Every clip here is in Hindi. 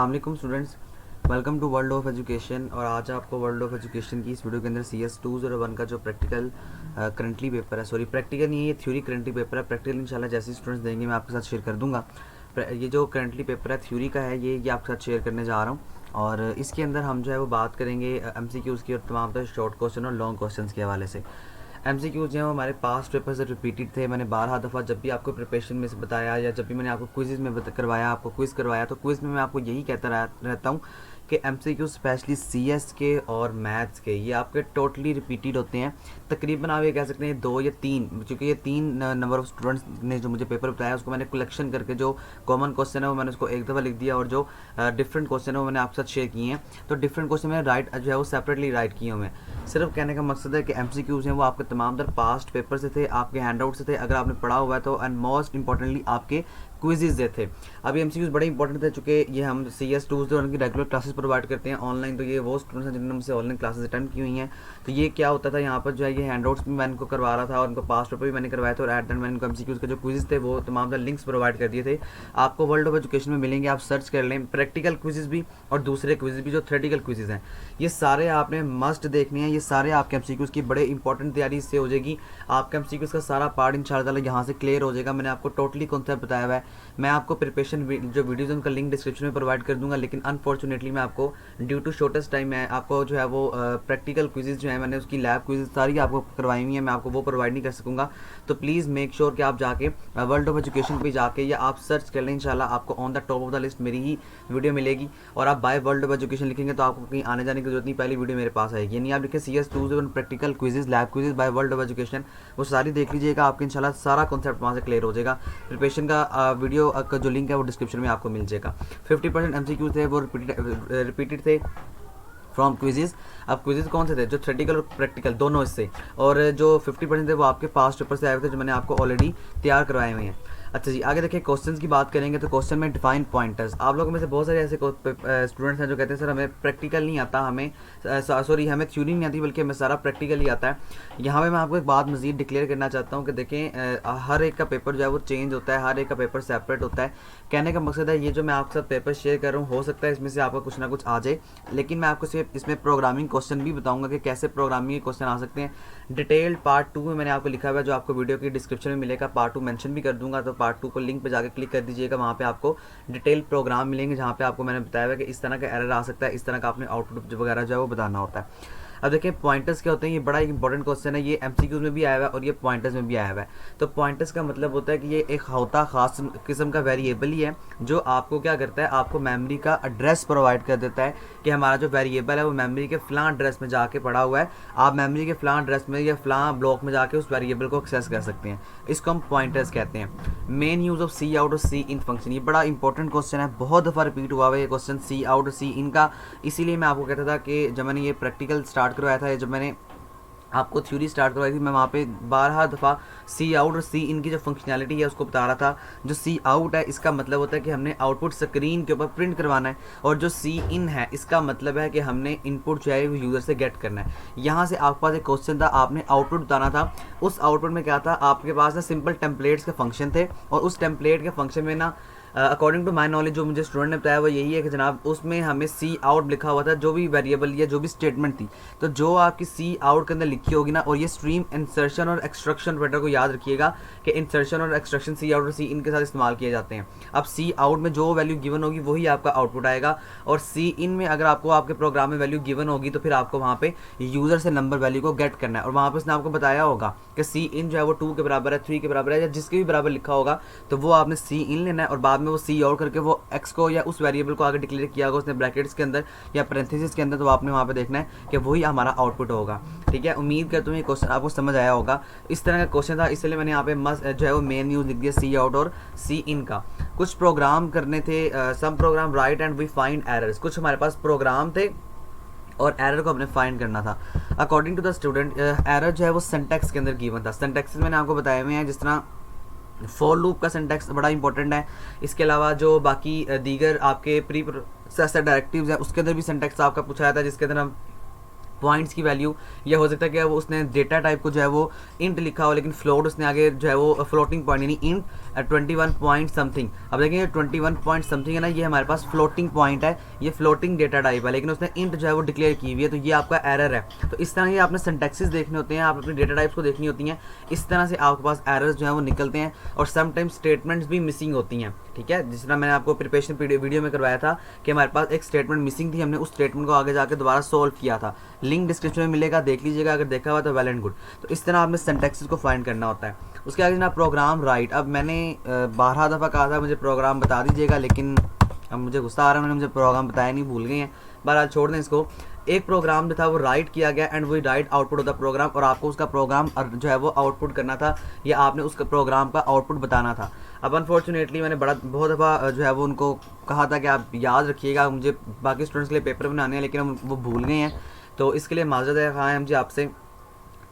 अस्सलाम students, welcome to world of education. और आज आपको वर्ल्ड ऑफ एजुकेशन की इस वीडियो के अंदर CS 201 का जो प्रैक्टिकल करंटली पेपर है, सॉरी प्रैक्टिकल नहीं है, ये थ्योरी करंटली पेपर है। प्रैक्टिकल इंशाल्लाह जैसे स्टूडेंट्स देंगे मैं आपके साथ शेयर कर दूंगा। ये जो करंटली पेपर है थ्योरी का है, ये आपके साथ शेयर करने जा रहा हूँ। और इसके अंदर हम जो है वो बात करेंगे MCQs की और तमाम तरह शॉर्ट क्वेश्चन और लॉन्ग क्वेश्चन के हवाले से। MCQs जो है हमारे पास्ट पेपर से रिपीटेड थे। मैंने 12 दफ़ा जब भी आपको प्रिपरेशन में से बताया या जब भी मैंने आपको क्विज़ में करवाया, आपको क्विज़ करवाया, तो क्विज़ में मैं आपको यही कहता रहता हूँ कि MCQ स्पेशली CS के और मैथ्स के ये आपके टोटली रिपीटेड होते हैं। तकरीबन आप ये कह सकते हैं 2 या 3, क्योंकि ये 3 नंबर ऑफ स्टूडेंट्स ने जो मुझे पेपर बताया उसको मैंने कलेक्शन करके जो कॉमन क्वेश्चन है वो मैंने उसको एक दफ़ा लिख दिया और जो डिफरेंट क्वेश्चन है वो मैंने आपके साथ शेयर किए हैं। तो डिफरेंट क्वेश्चन मैंने राइट जो है वो सेपरेटली राइट किए हुए हैं। सिर्फ कहने का मकसद है कि MCQs हैं वो आपके तमाम तर पास्ट पेपर से थे, आपके हैंड आउट से थे अगर आपने पढ़ा हुआ है तो, एंड मोस्ट इंपॉर्टेंटली आपके क्विज़ जो थे। अभी MCQs बड़े इंपॉर्टेंट थे, चूँकि ये हम CS 201 की रेगुलर क्लासेस प्रोवाइड करते हैं ऑनलाइन। तो ये वो स्टूडेंट्स हैं जिन्होंने मुझसे ऑनलाइन क्लासेस अटेंड की हुई हैं। तो ये क्या होता था यहाँ पर जो है ये हैंड आउट्स भी मैं इनको करवा रहा था और इनको पास्ट पेपर भी मैंने करवाया था, और एट द एंड मैंने इनको MCQs के जो क्विज़ थे वो तमाम लिंक्स प्रोवाइड कर दिए थे। आपको वर्ल्ड ऑफ एजुकेशन में मिलेंगे, आप सर्च कर लें, प्रैक्टिकल क्विज़ भी और दूसरे क्विज़ भी जो थ्योरेटिकल क्विज़ हैं ये सारे आपने मस्ट देखने हैं। ये सारे आपके MCQs की बड़े इंपॉर्टेंट तैयारी इससे हो जाएगी। आपका MCQs का सारा पार्ट इंशाल्लाह यहाँ से क्लियर हो जाएगा। मैंने आपको टोटली कॉन्सेप्ट बताया हुआ है। मैं आपको प्रिपरेशन जो वीडियोज़ उनका लिंक डिस्क्रिप्शन में प्रोवाइड कर दूंगा, लेकिन अनफॉर्चुनेटली मैं आपको ड्यू टू शॉर्टेस्ट टाइम मैं आपको जो है वो प्रैक्टिकल क्विज़ जो है मैंने उसकी लैब क्विज़ सारी आपको करवाई हुई है, मैं आपको वो प्रोवाइड नहीं कर सकूँगा। तो प्लीज़ मेक श्योर कि आप जाके वर्ल्ड ऑफ एजुकेशन पे जाके या आप सर्च कर लें, इंशाल्लाह आपको on the top of the list मेरी ही वीडियो मिलेगी। और आप बाय वर्ल्ड ऑफ एजुकेशन लिखेंगे तो आपको कहीं आने जाने की जरूरत नहीं, पहली वीडियो मेरे पास आएगी। यानी आप लिखें CS 201 practical quiz lab quiz by world of education, वो सारी देख लीजिएगा, आपके इंशाल्लाह सारा कॉन्सेप्ट वहाँ से क्लियर हो जाएगा। प्रिपरेशन का वीडियो का जो लिंक है वो डिस्क्रिप्शन में आपको मिल जाएगा। 50% MCQ थे वो रिपीटेड थे फ्रॉम क्विजेज। अब क्विजेज कौन से थे? जो थ्योरेटिकल और प्रैक्टिकल दोनों इससे, और जो 50% थे वो आपके पास्ट पेपर से आए हुए थे जो मैंने आपको ऑलरेडी तैयार करवाए हुए हैं। अच्छा जी, आगे देखिए क्वेश्चंस की बात करेंगे तो क्वेश्चन में डिफाइन पॉइंटर्स। आप लोगों में से बहुत सारे ऐसे स्टूडेंट्स हैं जो कहते हैं सर हमें प्रैक्टिकल नहीं आता, हमें सॉरी हमें थ्योरी नहीं आती बल्कि हमें सारा प्रैक्टिकल ही आता है। यहाँ पे मैं आपको एक बात मजीद डिक्लेयर करना चाहता हूँ कि देखें हर एक का पेपर जो है वो चेंज होता है, हर एक का पेपर सेपरेट होता है। कहने का मकसद है ये जो मैं आपके साथ पेपर शेयर कर रहा हूँ हो सकता है इसमें से आपका कुछ ना कुछ आ जाए, लेकिन मैं आपको सिर्फ इसमें प्रोग्रामिंग क्वेश्चन भी बताऊँगा कि कैसे प्रोग्रामिंग के क्वेश्चन आ सकते हैं। डिटेल्ड पार्ट 2 में मैंने आपको लिखा हुआ है जो आपको वीडियो की डिस्क्रिप्शन में मिलेगा, पार्ट 2 मेंशन भी कर दूंगा। तो पार्ट 2 को लिंक पे जाकर क्लिक कर दीजिएगा, वहाँ पे आपको डिटेल प्रोग्राम मिलेंगे जहाँ पे आपको मैंने बताया हुआ है कि इस तरह का एरर आ सकता है, इस तरह का आपने आउटपुट वगैरह जो है वो बताना होता है। अब देखिए पॉइंटर्स क्या होते हैं, ये बड़ा इंपॉर्टेंट क्वेश्चन है। ये MCQs में भी आया हुआ है और ये पॉइंटर्स में भी आया हुआ है। तो पॉइंटर्स का मतलब होता है कि ये एक होता खास किस्म का वेरिएबल ही है जो आपको क्या करता है, आपको मेमोरी का एड्रेस प्रोवाइड कर देता है कि हमारा जो वेरिएबल है वो मेमोरी के फलां एड्रेस में जाके पड़ा हुआ है। आप मेमोरी के फलां एड्रेस में या फलां ब्लॉक में जाके उस वेरिएबल को एक्सेस कर सकते हैं। इसको हम पॉइंटर्स कहते हैं। Main use of C out और सी इन फंक्शन, ये बड़ा इंपॉर्टेंट क्वेश्चन है, बहुत दफ़ा रिपीट हुआ है ये क्वेश्चन सी आउट और सी इन का। इसीलिए मैं आपको कहता था कि जब मैंने ये प्रैक्टिकल स्टार्ट करवाया था, जब मैंने आपको थ्योरी स्टार्ट करवाई थी, मैं वहाँ पे 12 दफ़ा सी आउट और सी इन की जो फंक्शनैलिटी है उसको बता रहा था। जो सी आउट है इसका मतलब होता है कि हमने आउटपुट स्क्रीन के ऊपर प्रिंट करवाना है, और जो सी इन है इसका मतलब है कि हमने इनपुट जो है यूज़र से गेट करना है। यहाँ से आपके पास एक क्वेश्चन था, आपने आउटपुट बताना था। उस आउटपुट में क्या था, आपके पास ना सिंपल टेम्पलेट्स के फंक्शन थे, और उस टेम्पलेट के फंक्शन में ना अकॉर्डिंग टू माई नॉलेज जो मुझे स्टूडेंट ने बताया वो यही है कि जनाब उसमें हमें सी आउट लिखा हुआ था, जो भी वेरिएबल या जो भी स्टेटमेंट थी। तो जो आपकी सी आउट के अंदर लिखी होगी ना, और ये स्ट्रीम इंसर्शन और एक्सट्रैक्शन वेक्टर को याद रखिएगा कि इंसर्शन और एक्सट्रैक्शन सी आउट और सी इन के साथ इस्तेमाल किए जाते हैं। अब सी आउट में जो वैल्यू गिवन होगी वही आपका आउटपुट आएगा, और सी इन में अगर आपको आपके प्रोग्राम में वैल्यू गिवन होगी तो फिर आपको वहाँ पे यूज़र से नंबर वैल्यू को गेट करना है। और वहाँ पर उसने आपको बताया होगा कि सी इन जो है वो 2 के बराबर है, 3 के बराबर है, या जिसके भी बराबर लिखा होगा तो वो आपने सी इन लेना है, और बाद में वो सी आउट करके वो एक्स को या उस वेरिएबल को आगे डिक्लेयर किया होगा उसने ब्रैकेट्स के अंदर या पैरेंथेसिस के अंदर, तो आपने वहाँ पे देखना है कि वही हमारा आउटपुट होगा। ठीक है, उम्मीद करता हूँ ये क्वेश्चन आपको समझ आया होगा। इस तरह का क्वेश्चन था, इसलिए मैंने यहाँ पे मस्ट जो है वो मेन न्यूज़ लिख दिया सी आउट और सी इन का। कुछ प्रोग्राम करने थे, some program write and we find errors. कुछ हमारे पास प्रोग्राम थे और एरर को हमने फाइंड करना था। According to the student error जो है वो सिंटैक्स के अंदर गिवन था। सिंटैक्स मैंने आपको बताए हुए हैं, जिस तरह फॉर लूप का सिंटैक्स बड़ा इंपॉर्टेंट है। इसके अलावा जो बाकी दीगर आपके प्री प्रोसेसर डायरेक्टिव्स हैं उसके अंदर भी सिंटैक्स आपका पूछा जाता है, जिसके अंदर हम पॉइंट्स की वैल्यू, या हो सकता है कि वो उसने डेटा टाइप को जो है वो इंट लिखा हो लेकिन फ्लोट उसने आगे जो है वो फ्लोटिंग पॉइंट यानी इंट 21 पॉइंट समथिंग। अब देखेंगे 21 पॉइंट समथिंग है ना, ये हमारे पास फ्लोटिंग पॉइंट है, ये फ्लोटिंग डेटा टाइप है, लेकिन उसने इंट जो है वो डिक्लेयर की हुई है, तो ये आपका एरर है। तो इस तरह ये आपने सिंटैक्सेस देखने होते हैं, आप अपनी डेटा टाइप्स को देखनी होती हैं, इस तरह से आपके पास एरर्स जो है वो निकलते हैं, और समटाइम्स स्टेटमेंट्स भी मिसिंग होती हैं। ठीक है, जिस तरह मैंने आपको प्रिपरेशन वीडियो में करवाया था कि हमारे पास एक स्टेटमेंट मिसिंग थी, हमने उस स्टेटमेंट को आगे जाकर दोबारा सोल्व किया था, लिंक डिस्क्रिप्शन में मिलेगा, देख लीजिएगा, अगर देखा हुआ तो वेल एंड गुड। तो इस तरह आपने सिंटैक्सेस को फाइंड करना होता है। उसके आगे जनाब प्रोग्राम राइट। अब मैंने 12 दफ़ा कहा था मुझे प्रोग्राम बता दीजिएगा, लेकिन अब मुझे गुस्सा आ रहा है, मैंने मुझे प्रोग्राम बताया नहीं, भूल गए हैं। बहरहाल छोड़ दें इसको। एक प्रोग्राम जो था वो राइट किया गया एंड वही राइट आउटपुट होता प्रोग्राम, और आपको उसका प्रोग्राम जो है वो आउटपुट करना था, या आपने उसका प्रोग्राम का आउटपुट बताना था। अब अनफॉर्चुनेटली मैंने बहुत दफ़ा जो है वो उनको कहा था कि आप याद रखिएगा, मुझे बाकी स्टूडेंट्स के लिए पेपर बनाने हैं, लेकिन हम वो भूल गए हैं, तो इसके लिए माजरत है हाँ हम जी आपसे।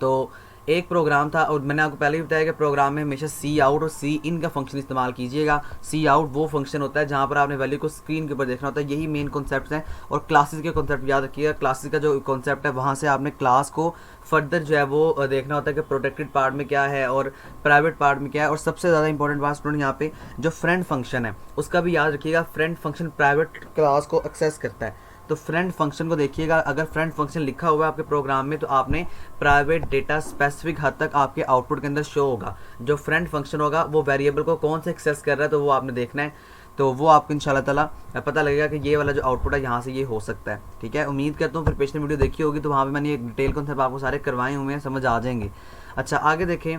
तो एक प्रोग्राम था, और मैंने आपको पहले ही बताया कि प्रोग्राम में हमेशा सी आउट और सी इन का फंक्शन इस्तेमाल कीजिएगा। सी आउट वो फंक्शन होता है जहाँ पर आपने वैल्यू को स्क्रीन के ऊपर देखना होता है, यही मेन कॉन्सेप्ट हैं। और क्लासेस के कॉन्सेप्ट याद रखिएगा, क्लासेस का जो कॉन्सेप्ट है वहाँ से आपने क्लास को फर्दर जो है वो देखना होता है कि प्रोटेक्टेड पार्ट में क्या है और प्राइवेट पार्ट में क्या है। और सबसे ज़्यादा इंपॉर्टेंट बात स्टूडेंट यहाँ पे जो फ्रेंड फंक्शन है उसका भी याद रखिएगा, फ्रेंड फंक्शन प्राइवेट क्लास को एक्सेस करता है, तो फ्रेंड फंक्शन को देखिएगा, अगर फ्रेंड फंक्शन लिखा हुआ है आपके प्रोग्राम में तो आपने प्राइवेट डेटा स्पेसिफिक हद तक आपके आउटपुट के अंदर शो होगा। जो फ्रेंड फंक्शन होगा वो वेरिएबल को कौन से एक्सेस कर रहा है तो वो आपने देखना है, तो वो आपको इंशाल्लाह ताला पता लगेगा कि ये वाला जो आउटपुट है यहाँ से ये हो सकता है। ठीक है, उम्मीद करता हूँ फिर पिछली वीडियो देखी होगी तो वहाँ पे मैंने एक डिटेल कॉन्सेप्ट आपको सारे करवाए हुए हैं, समझ आ जाएंगे। अच्छा आगे देखें,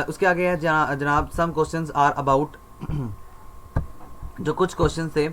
उसके आगे है जनाब सम क्वेश्चंस आर अबाउट जो कुछ क्वेश्चन थे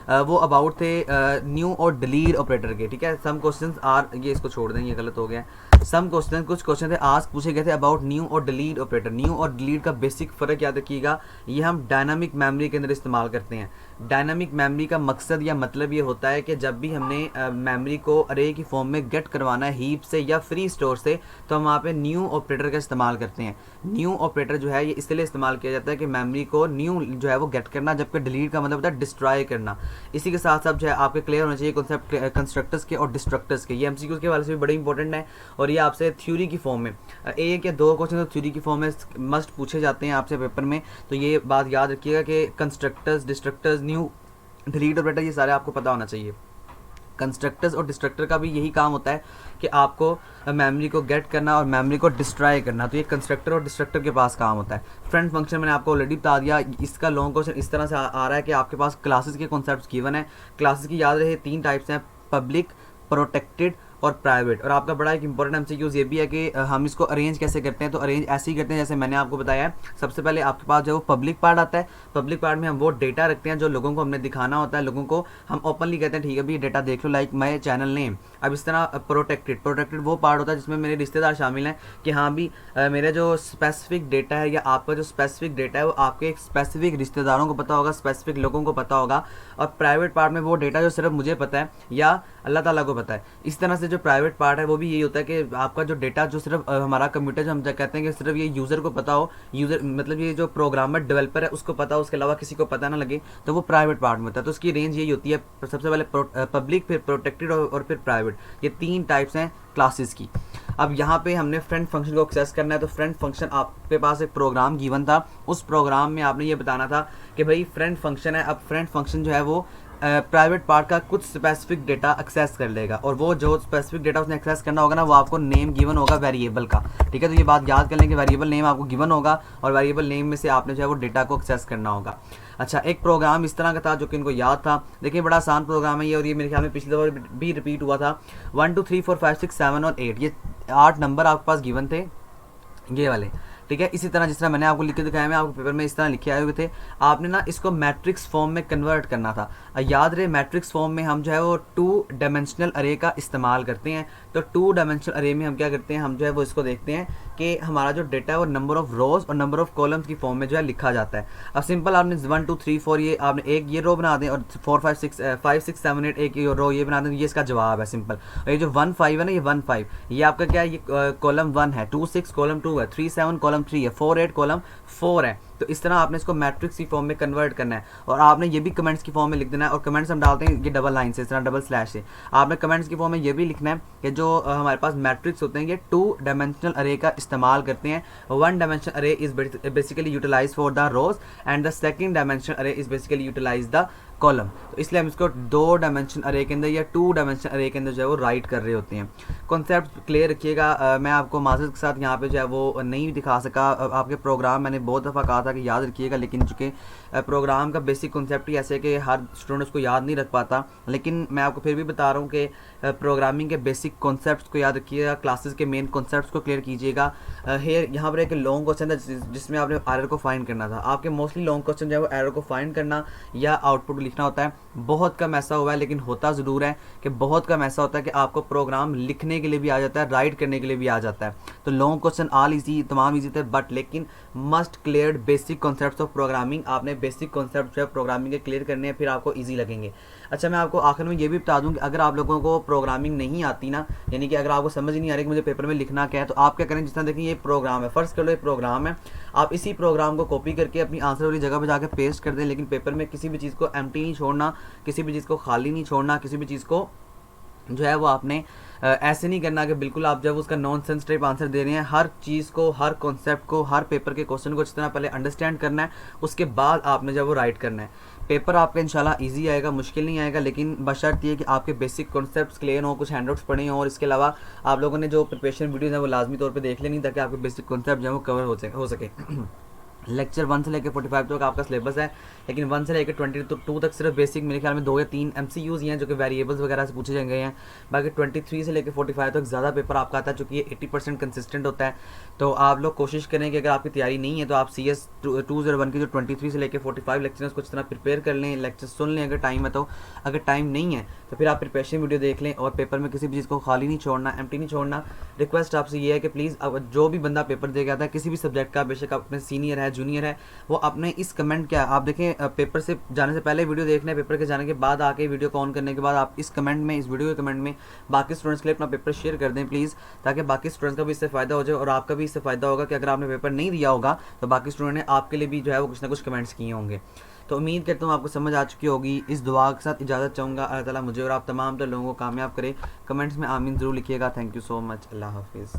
वो अबाउट थे न्यू और डिलीट ऑपरेटर के। ठीक है, सम क्वेश्चंस आर, ये इसको छोड़ दें, ये गलत हो गया। सम क्वेश्चन, कुछ क्वेश्चन थे आज पूछे गए थे अबाउट न्यू और डिलीट ऑपरेटर। न्यू और डिलीट का बेसिक फ़र्क याद रखिएगा, ये हम डायनामिक मेमोरी के अंदर इस्तेमाल करते हैं। डायनामिक मेमोरी का मकसद या मतलब ये होता है कि जब भी हमने मेमोरी को अरे की फॉर्म में गेट करवाना है हीप से या फ्री स्टोर से, तो हम वहाँ पे न्यू ऑपरेटर का इस्तेमाल करते हैं। न्यू ऑपरेटर जो है ये इसलिए इस्तेमाल किया जाता है कि मेमोरी को न्यू जो है वो गेट करना, जबकि डिलीट का मतलब होता है डिस्ट्रॉय करना। इसी के साथ साथ जो है आपके क्लियर होना चाहिए कॉन्सेप्ट कंस्ट्रक्टर्स के और डिस्ट्रक्टर्स के, ये एमसीक्यूज के वाले से भी बड़े इंपॉर्टेंट है, और ये आपसे थ्योरी की फॉर्म में एक या दो क्वेश्चन तो थ्योरी की फॉर्म में मस्ट पूछे जाते हैं आपसे पेपर में, तो ये बात याद रखिएगा कि constructors, destructors, new, delete operator ये सारे आपको पता होना चाहिए। कंस्ट्रक्टर्स और डिस्ट्रक्टर का भी यही काम होता है कि आपको मेमोरी को गेट करना और मेमोरी को डिस्ट्रॉय करना, तो ये कंस्ट्रक्टर और डिस्ट्रक्टर के पास काम होता है। फ्रेंड फंक्शन मैंने आपको ऑलरेडी बता दिया, इसका लॉन्ग क्वेश्चन इस तरह से आ रहा है कि आपके पास क्लासेस के कॉन्सेप्ट्स गिवन है। क्लासेस की याद रहे 3 टाइप्स हैं, पब्लिक, प्रोटेक्टेड और प्राइवेट। और आपका बड़ा एक इंपॉर्टेंट एमसीक्यूज ये भी है कि हम इसको अरेंज कैसे करते हैं, तो अरेंज ऐसे ही करते हैं जैसे मैंने आपको बताया है। सबसे पहले आपके पास जो वो पब्लिक पार्ट आता है, पब्लिक पार्ट में हम वो डेटा रखते हैं जो लोगों को हमने दिखाना होता है, लोगों को हम ओपनली कहते हैं ठीक है भी डेटा देख लो, लाइक माई चैनल नेम। अब इस तरह प्रोटेक्टेड वो पार्ट होता है जिसमें मेरे रिश्तेदार शामिल हैं कि हाँ भी मेरा जो स्पेसिफिक डेटा है या आपका जो स्पेसिफिक डेटा है वो आपके स्पेसिफिक रिश्तेदारों को पता होगा, स्पेसिफिक लोगों को पता होगा। और प्राइवेट पार्ट में वो डेटा जो सिर्फ मुझे पता है या अल्लाह ताला को पता है। इस तरह से जो प्राइवेट पार्ट है वो भी यही होता है कि आपका जो डेटा जो सिर्फ हमारा कंप्यूटर जो हम कहते हैं कि सिर्फ ये यूज़र को पता हो, यूज़र मतलब ये जो प्रोग्रामर डेवलपर है उसको पता हो, उसके अलावा किसी को पता ना लगे, तो वो प्राइवेट पार्ट में होता है। तो उसकी रेंज यही होती है, सबसे पहले पब्लिक, फिर प्रोटेक्टेड और फिर प्राइवेट। ये 3 टाइप्स हैं क्लासेस की। अब यहाँ पे हमने फ्रेंड फंक्शन को एक्सेस करना है, तो फ्रेंड फंक्शन आपके पास एक प्रोग्राम गिवन था, उस प्रोग्राम में आपने ये बताना था कि भाई फ्रेंड फंक्शन है। अब फ्रेंड फंक्शन जो है वो प्राइवेट पार्ट का कुछ स्पेसिफिक डेटा एक्सेस कर लेगा, और वो जो स्पेसिफिक डेटा उसने एक्सेस करना होगा ना वो आपको नेम गिवन होगा वेरिएबल का। ठीक है, तो ये बात याद कर लें कि वेरिएबल नेम आपको गिवन होगा और वेरिएबल नेम में से आपने जो है वो डेटा को एक्सेस करना होगा। अच्छा, एक प्रोग्राम इस तरह का था जो कि इनको याद था। देखिए बड़ा आसान प्रोग्राम है ये, और ये मेरे ख्याल में पिछली दफा भी रिपीट हुआ था। 1 2 3 4 5 6 7 और 8, ये 8 नंबर आपके पास गिवन थे ये वाले। ठीक है, इसी तरह जिस तरह मैंने आपको लिख के दिखाया, मैं आपको पेपर में इस तरह लिखे आए हुए थे, आपने ना इसको मैट्रिक्स फॉर्म में कन्वर्ट करना था। याद रहे मैट्रिक्स फॉर्म में हम जो है वो 2 डायमेंशनल अरे का इस्तेमाल करते हैं। तो 2 डायमेंशनल अरे में हम क्या करते हैं, हम जो है वो इसको देखते हैं कि हमारा जो डेटा है वो नंबर ऑफ रोज और नंबर ऑफ कॉलम्स की फॉर्म में जो है लिखा जाता है। अब सिंपल आपने 1 2 3 4 ये आपने एक ये रो बना दें, और 4 5 6 7 8 एक रो ये बना दें, ये इसका जवाब है सिंपल। और ये जो 1 5 है ना, ये 1 5 ये आपका क्या है, ये कॉलम 1 है, 2 6 कॉलम 2 है, 3 7 कॉलम 3 है, 4 8 कॉलम 4 है। तो इस तरह आपने इसको मैट्रिक्स की फॉर्म में कन्वर्ट करना है और आपने ये भी कमेंट्स की फॉर्म में लिख देना है। और कमेंट्स हम डालते हैं ये डबल लाइन से, इस तरह डबल स्लैश से। आपने कमेंट्स की फॉर्म में ये भी लिखना है कि जो हमारे पास मैट्रिक्स होते हैं ये 2 डायमेंशनल अरे का इस्तेमाल करते हैं। 1 dimensional array is basically utilize for the rows and the second dimensional array is basically utilize the column. तो इसलिए हम इसको 2 डायमेंशन अरे के अंदर या 2 डायमेंशन अरे के अंदर जो है वो राइट कर रहे होते हैं। कॉन्सेप्ट क्लियर रखिएगा। मैं आपको माजरत के साथ यहाँ पे जो है वो नहीं दिखा सका। आपके प्रोग्राम मैंने बहुत दफ़ा कहा था कि याद रखिएगा, लेकिन चूँकि प्रोग्राम का बेसिक कॉन्सेप्ट ही ऐसे कि हर स्टूडेंट उसको याद नहीं रख पाता, लेकिन मैं आपको फिर भी बता रहा हूँ कि प्रोग्रामिंग के बेसिक कॉन्सेप्ट्स को याद रखिएगा, क्लासेस के मेन कॉन्सेप्ट्स को क्लियर कीजिएगा। यहाँ पर एक लॉन्ग क्वेश्चन था जिसमें आपने एरर को फाइंड करना था। आपके मोस्टली लॉन्ग क्वेश्चन जो है वो एरर को फाइंड करना या आउटपुट लिखना होता है। बहुत कम ऐसा हुआ है, लेकिन होता ज़रूर है कि बहुत कम ऐसा होता है कि आपको प्रोग्राम लिखने के लिए भी आ जाता है, राइट करने के लिए भी आ जाता है। तो लॉन्ग क्वेश्चन ऑल इजी, तमाम इजी थे, बट लेकिन must clear basic concepts of programming. आपने बेसिक कॉन्सेप्ट जो है प्रोग्रामिंग के क्लियर करने हैं, फिर आपको ईजी लगेंगे। अच्छा, मैं आपको आखिर में ये भी बता दूं कि अगर आप लोगों को प्रोग्रामिंग नहीं आती ना, यानी कि अगर आपको समझ ही नहीं आ रही कि मुझे पेपर में लिखना क्या है, तो आप क्या करें, जिस तरह देखिए ये प्रोग्राम है, फर्स्ट कर लो ये प्रोग्राम है, आप इसी प्रोग्राम को कॉपी करके अपनी आंसर वाली जगह पर जाकर पेस्ट कर दें। लेकिन पेपर में किसी भी चीज़ को एम्प्टी नहीं छोड़ना, किसी भी चीज़ को खाली नहीं छोड़ना, किसी भी चीज़ को जो है वो आपने ऐसे नहीं करना कि बिल्कुल आप जब उसका नॉनसेंस टाइप आंसर दे रहे हैं। हर चीज़ को, हर कॉन्सेप्ट को, हर पेपर के क्वेश्चन को जिस तरह पहले अंडरस्टैंड करना है, उसके बाद आपने जब वो राइट करना है। पेपर आपका इंशाल्लाह इजी आएगा, मुश्किल नहीं आएगा, लेकिन बशर्त ये कि आपके बेसिक कॉन्सेप्ट्स क्लियर हो, कुछ हैंडआउट्स पढ़े हों, और इसके अलावा आप लोगों ने जो प्रिपरेशन वीडियोज़ हैं वो लाजमी तौर पर देख लेनी, ताकि आपके बेसिक कॉन्सेप्ट जो है वो कवर हो सके। लेक्चर 1 से लेकर 45 तक आपका सिलेबस है, लेकिन 1 से लेकर 22 तक सिर्फ बेसिक मेरे ख्याल में 2 या 3 MCQs ही हैं जो कि वेरिएबल्स वगैरह से पूछे जाएंगे हैं। बाकी 23 से लेकर 45 तक ज़्यादा पेपर आपका आता है, चूँकि ये 80% कंसिस्टेंट होता है। तो आप लोग कोशिश करें कि अगर आपकी तैयारी नहीं है तो आप CS 201 की जो 23 से लेकर 45 लेक्चर उसको इस तरह प्रिपेयर कर लें, लेक्चर सुन लें अगर टाइम है तो। अगर टाइम नहीं है तो फिर आप प्रिपरेशन वीडियो देख लें, और पेपर में किसी भी चीज़ को खाली नहीं छोड़ना, एम्प्टी नहीं छोड़ना। रिक्वेस्ट आपसे ये है कि प्लीज़ जो भी बंदा पेपर दे गया था किसी भी सब्जेक्ट का, बेशक अपने सीनियर है, जूनियर है, वो अपने इस कमेंट क्या आप देखें, पेपर से जाने से पहले वीडियो देखना है, पेपर के जाने के बाद आके वीडियो को ऑन करने के बाद आप इस कमेंट में, इस वीडियो के कमेंट में बाकी स्टूडेंट्स के लिए अपना पेपर शेयर कर दें प्लीज़, ताकि बाकी स्टूडेंट्स का भी इससे फ़ायदा हो जाए और आपका भी इससे फ़ायदा होगा कि अगर आपने पेपर नहीं दिया होगा तो बाकी स्टूडेंट ने आपके लिए भी जो है वो कुछ ना कुछ कमेंट्स किए होंगे। तो उम्मीद करता हूँ आपको समझ आ चुकी होगी। इस दुआ के साथ इजाज़त चाहूँगा। अल्लाह ताला मुझे और आप तमाम लोगों को कामयाब करे। कमेंट्स में आमीन ज़रूर लिखिएगा। Thank you so much. अल्लाह हाफिज़।